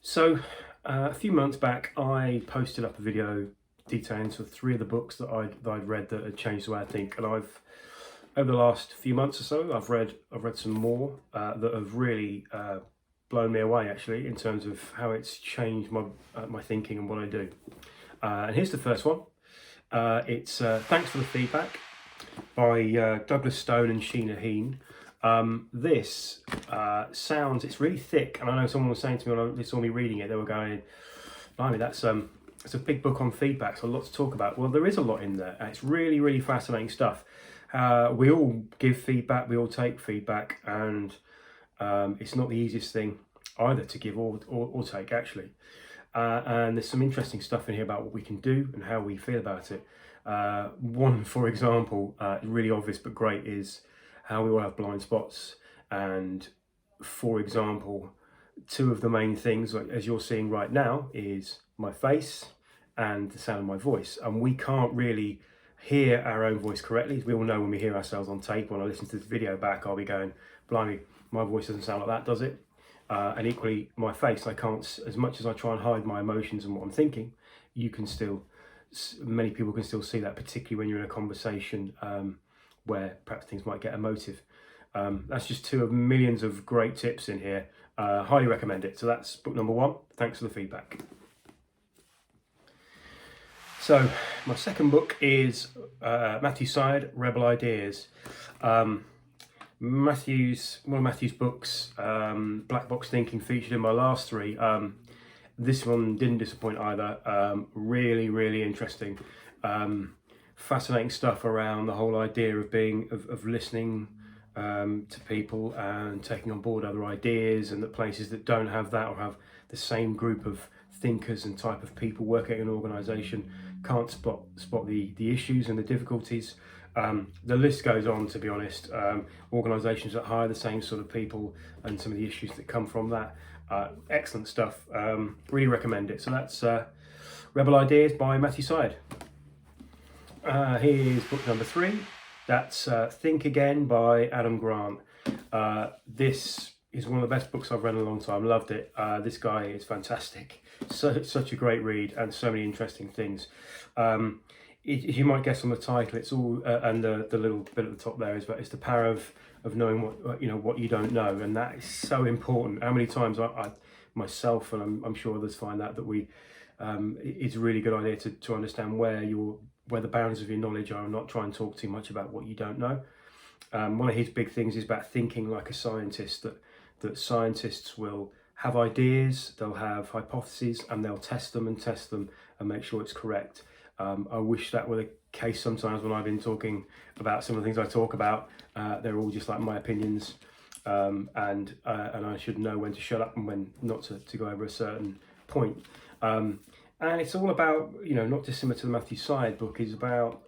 So a few months back, I posted up a video detailing sort of three of the books that I'd read that had changed the way I think, and I've over the last few months or so, I've read some more that have really blown me away actually in terms of how it's changed my thinking and what I do. And here's the first one. It's Thanks for the Feedback by Douglas Stone and Sheena Heen. This it's really thick, and I know someone was saying to me when they saw me reading it, they were going, blimey, it's a big book on feedback, so a lot to talk about. Well, there is a lot in there, and it's really, really fascinating stuff. We all give feedback, we all take feedback, and it's not the easiest thing either to give or take, actually. And there's some interesting stuff in here about what we can do and how we feel about it. One, for example, really obvious but great, is how we all have blind spots. And for example, two of the main things, like as you're seeing right now, is my face and the sound of my voice. And we can't really hear our own voice correctly. We all know when we hear ourselves on tape. When I listen to this video back, I'll be going, blimey, my voice doesn't sound like that, does it? And equally, my face, I can't, as much as I try and hide my emotions and what I'm thinking, many people can still see that, particularly when you're in a conversation where perhaps things might get emotive. That's just two of millions of great tips in here. Highly recommend it. So that's book number one. Thanks for the feedback. So my second book is Matthew Syed, Rebel Ideas. One of Matthew's books, Black Box Thinking, featured in my last three. This one didn't disappoint either. Really, really interesting. Fascinating stuff around the whole idea of listening to people and taking on board other ideas, and that places that don't have that or have the same group of thinkers and type of people working in an organisation can't spot the issues and the difficulties. The list goes on, to be honest. Organisations that hire the same sort of people and some of the issues that come from that. Excellent stuff. Really recommend it. So that's Rebel Ideas by Matthew Syed. Here's book number three. That's Think Again by Adam Grant. This is one of the best books I've read in a long time. Loved it. This guy is fantastic. Such a great read, and so many interesting things. You might guess from the title, it's all and the little bit at the top there is the power of knowing what you don't know, and that is so important. How many times I myself, and I'm sure others find that we it's a really good idea to understand where the boundaries of your knowledge are, and not try and talk too much about what you don't know. One of his big things is about thinking like a scientist, that scientists will have ideas, they'll have hypotheses, and they'll test them and make sure it's correct. I wish that were the case sometimes when I've been talking about some of the things I talk about. They're all just like my opinions, and I should know when to shut up and when not to go over a certain point. And it's all about, not dissimilar to the Matthew Syed book, is about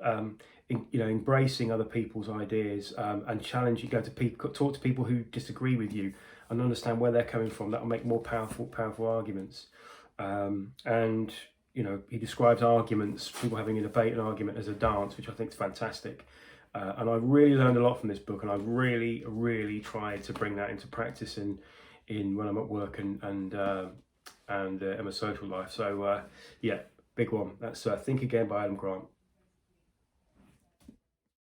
embracing other people's ideas and challenging, go to people, talk to people who disagree with you, and understand where they're coming from. That will make more powerful arguments. And he describes arguments, people having a debate and argument, as a dance, which I think is fantastic. And I've really learned a lot from this book, and I've really, really tried to bring that into practice in when I'm at work and in my social life. So yeah, big one. That's Think Again by Adam Grant.